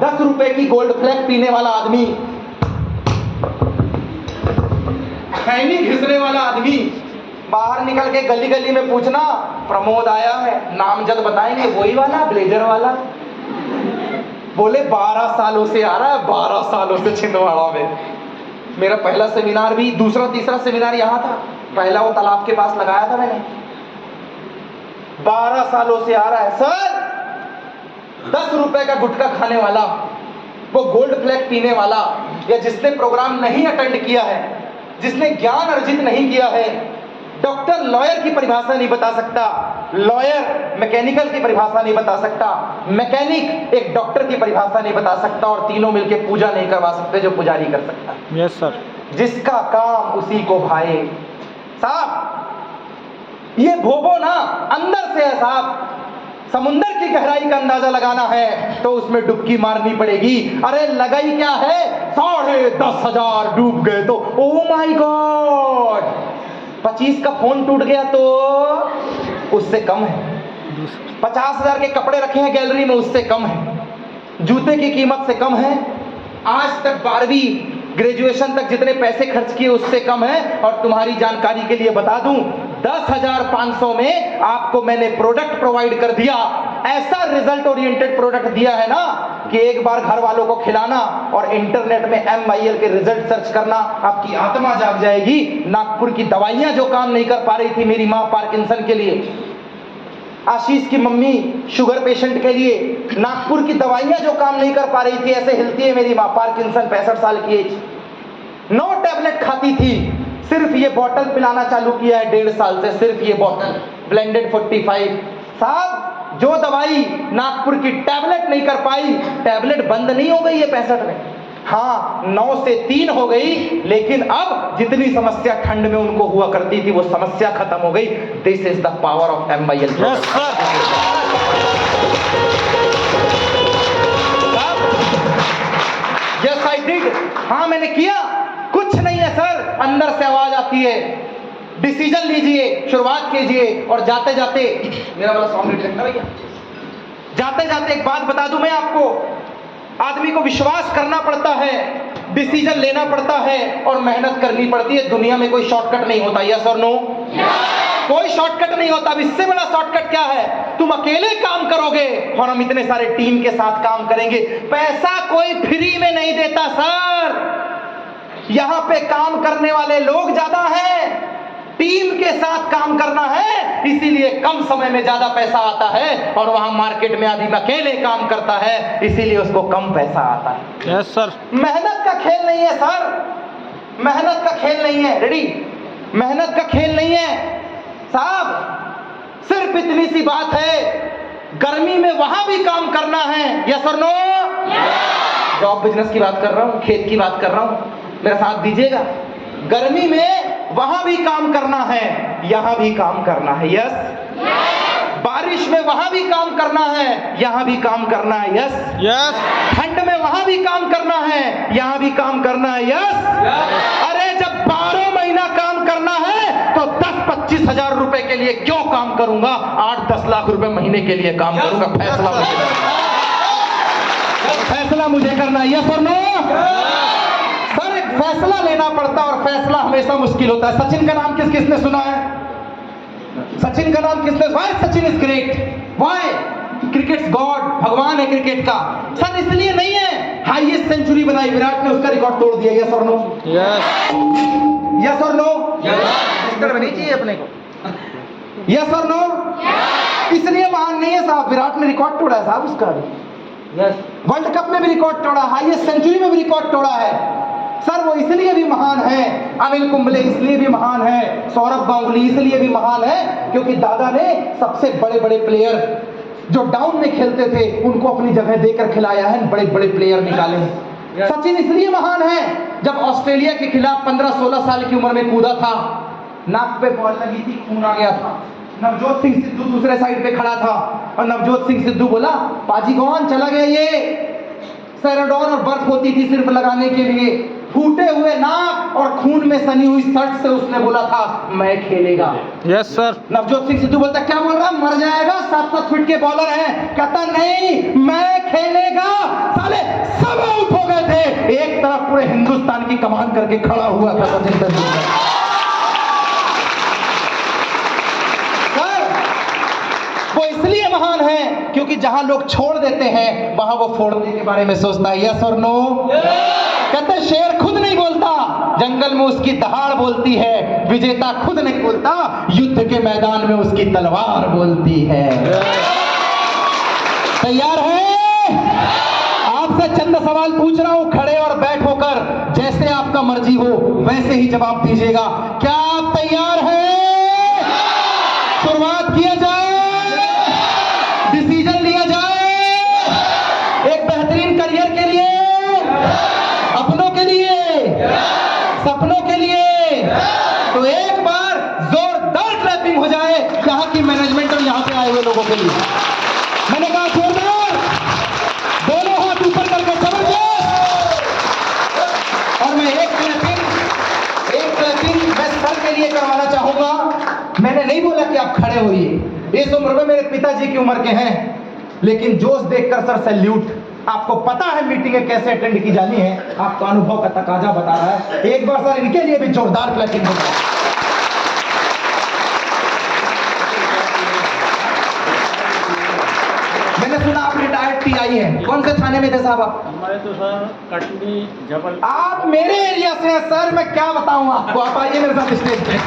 10 रुपए की गोल्ड फ्लैग पीने वाला आदमी, खैनी घिसने वाला आदमी, बाहर निकल के गली गली में पूछना प्रमोद आया है, नामजद बताएंगे वही वाला ब्लेजर वाला, बोले 12 सालों से आ रहा है, 12 सालों से छिंदवाड़ा में। मेरा पहला सेमिनार भी, दूसरा तीसरा सेमिनार यहाँ था, पहला वो तालाब के पास लगाया था मैंने। 12 सालों से आ रहा है सर। 10 रुपए का गुटखा खाने वाला, वो गोल्ड फ्लैग पीने वाला, या जिसने प्रोग्राम नहीं अटेंड किया है, जिसने ज्ञान अर्जित नहीं किया है, डॉक्टर लॉयर की परिभाषा नहीं बता सकता, लॉयर मैकेनिकल की परिभाषा नहीं बता सकता, मैकेनिक एक डॉक्टर की परिभाषा नहीं बता सकता, और तीनों मिलके पूजा नहीं करवा सकते जो पुजारी कर सकता। Yes sir. जिसका काम उसी को भाए। साहब ये भोबो ना अंदर से है साहब। समुंदर की गहराई का अंदाजा लगाना है तो उसमें डुबकी मारनी पड़ेगी। अरे लगाई क्या है, 10,500 डूब गए तो ओ माय गॉड, 25 का फोन टूट गया तो उससे कम है, 50,000 के कपड़े रखे हैं गैलरी में उससे कम है, जूते की कीमत से कम है, आज तक 12वीं ग्रेजुएशन तक जितने पैसे खर्च किए उससे कम है। और तुम्हारी जानकारी के लिए बता दूं 10,500 में आपको मैंने प्रोडक्ट प्रोवाइड कर दिया, ऐसा रिजल्ट ओरिएंटेड प्रोडक्ट दिया है ना कि एक बार घर वालों को खिलाना और इंटरनेट में MIL के रिजल्ट सर्च करना, आपकी आत्मा जाग जाएगी। नागपुर की दवाइयां जो काम नहीं कर पा रही थी, मेरी मां पार्किंसन के लिए, आशीष की मम्मी शुगर पेशेंट के लिए, नागपुर की दवाइयां जो काम नहीं कर पा रही थी, ऐसे हिलती है मेरी मां पार्किंसन, 65 साल की एज, 9 टैबलेट खाती थी, सिर्फ ये बॉटल पिलाना चालू किया है 1.5 साल से, सिर्फ ये बॉटल ब्लेंडेड 45। साहब जो दवाई नागपुर की टैबलेट नहीं कर पाई, टैबलेट बंद नहीं हो गई है 65 में, हाँ 9 से 3 हो गई, लेकिन अब जितनी समस्या ठंड में उनको हुआ करती थी वो समस्या खत्म हो गई। This is the power of MIL। Yes I did, हाँ मैंने किया। कुछ नहीं है सर, अंदर से आवाज आती है, डिसीजन लीजिए, शुरुआत कीजिए, और जाते जाते मेरा वाला सॉन्ग लिखना भैया, जाते जाते एक बात बता दूं मैं आपको, आदमी को विश्वास करना पड़ता है, डिसीजन लेना पड़ता है और मेहनत करनी पड़ती है। दुनिया में कोई शॉर्टकट नहीं होता, यस और नो? कोई शॉर्टकट नहीं होता। अब इससे बड़ा शॉर्टकट क्या है, तुम अकेले काम करोगे और हम इतने सारे टीम के साथ काम करेंगे। पैसा कोई फ्री में नहीं देता सर, यहां पे काम करने वाले लोग ज्यादा हैं, टीम के साथ काम करना है, इसीलिए कम समय में ज्यादा पैसा आता है, और वहां मार्केट में आदमी अकेले काम करता है, इसीलिए उसको कम पैसा आता है। Yes sir. मेहनत का खेल नहीं है सर, मेहनत का खेल नहीं है, रेडी, मेहनत का खेल नहीं है साहब। सिर्फ इतनी सी बात है, गर्मी में वहां भी काम करना है, यस और नो? जॉब बिजनेस की बात कर रहा हूं, खेत की बात कर रहा हूं, मेरा साथ दीजिएगा। गर्मी में वहां भी काम करना है, यहां भी काम करना है, यस। बारिश में वहां भी काम करना है, यहां भी काम करना है, यस यस। ठंड में वहां भी काम करना है, यहां भी काम करना है, यस। अरे जब 12 महीना काम करना है तो 10-25 हजार रुपए के लिए क्यों काम करूंगा, 8-10 लाख रुपए महीने के लिए काम करूंगा। फैसला मुझे करना है, यस और नो? सर एक फैसला लेना पड़ता है और फैसला हमेशा मुश्किल होता है। सचिन का नाम किसने सुना है? सचिन का नाम किसने? Why Sachin is great? Why? Cricket God, भगवान है क्रिकेट का। सर इसलिए नहीं है, हाईएस्ट सेंचुरी बनाई विराट ने, उसका रिकॉर्ड तोड़ दिया। यस और नो? यस और नो? इस तरह नहीं चाहिए अपने को। यस और नो? इसलिए महान नहीं है साहब, विराट ने रिकॉर्ड तोड़ा है साहब उसका। यस, वर्ल्ड कप में भी रिकॉर्ड तोड़ा, हाईएस्ट सेंचुरी में भी रिकॉर्ड तोड़ा है। सर वो इसलिए भी महान है, अनिल कुंबले इसलिए भी महान है, सौरभ गांगुली इसलिए भी महान है क्योंकि दादा ने सबसे बड़े बड़े प्लेयर जो डाउन में खेलते थे उनको अपनी जगह देकर खिलाया है, बड़े बड़े प्लेयर निकाले हैं। सचिन इसलिए महान है, जब ऑस्ट्रेलिया के खिलाफ 15-16 साल की उम्र में कूदा था, नाक पे बॉल लगी थी, खून आ गया था। नवजोत सिंह सिद्धू दूसरे साइड पे खड़ा था और नवजोत सिंह सिद्धू बोला, पाजी कौन चला गया, ये सेराडोन और बर्फ होती थी सिर्फ लगाने के लिए, फूटे हुए नाक और खून में सनी हुई शर्ट से उसने बोला था मैं खेलेगा। Yes sir. नवजोत सिंह सिद्धू बोलता क्या बोल रहा, मर जाएगा, 7-7 फीट के बॉलर है। कहता नहीं मैं खेलेगा। साले सब आउट हो गए थे, एक तरफ पूरे हिंदुस्तान की कमान करके खड़ा हुआ था सचिन तेंदुलकर। वो इसलिए महान है क्योंकि जहां लोग छोड़ देते हैं वहां वो फोड़ने के बारे में सोचता है। यस और नो? कहते शेर खुद नहीं बोलता, जंगल में उसकी दहाड़ बोलती है, विजेता खुद नहीं बोलता, युद्ध के मैदान में उसकी तलवार बोलती है। तैयार है? आपसे चंद सवाल पूछ रहा हूं, खड़े और बैठ होकर, जैसे आपका मर्जी हो वैसे ही जवाब दीजिएगा। क्या आप तैयार हैं? शुरुआत किया जाए, डिसीजन लिया जाए एक बेहतरीन करियर के लिए, अपनों के लिए, सपनों के लिए। तो एक बार जोरदार क्लैपिंग हो जाए यहाँ की मैनेजमेंट और यहाँ पे आए हुए लोगों के लिए। मैंने कहा जोरदार, दोनों हाथ ऊपर करके जबरदस्त। और मैं एक क्लैपिंग मैं सर के लिए करवाना चाहूंगा। मैंने नहीं बोला कि आप खड़े होइए, इस उम्र में मेरे पिताजी की उम्र के हैं, लेकिन जोश देखकर सर सैल्यूट। आपको पता है मीटिंगें कैसे अटेंड की जानी है, आपका अनुभव का तकाजा बता रहा है। एक बार सर इनके लिए भी जोरदार क्लैपिंग हो। मैंने सुना आप रिटायर्ड पीआई हैं, कौन से थाने में थे साहब आप? हमारे तो सर कटनी जबल। आप मेरे एरिया से हैं सर, मैं क्या बताऊं आपको, आप आइए मेरे साथ स्टेज पे।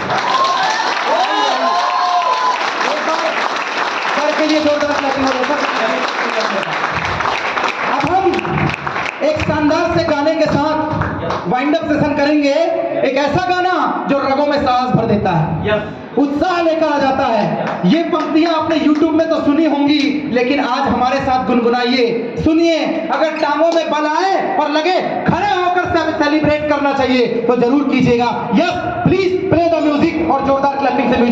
सर के लिए जोरदार क्लैपिंग हो रहा है। अब हम एक शानदार से गाने के साथ वाइंड अप सेशन करेंगे, एक ऐसा गाना जो रगों में सांस भर देता है, उत्साह लेकर आ जाता है। ये पंक्तियां आपने YouTube में तो सुनी होंगी, लेकिन आज हमारे साथ गुनगुनाइए, सुनिए। अगर टांगों में बल आए और लगे खड़े होकर सेलिब्रेट करना चाहिए तो जरूर कीजिएगा। Yes please play the music और जोरदार क्लैपिंग से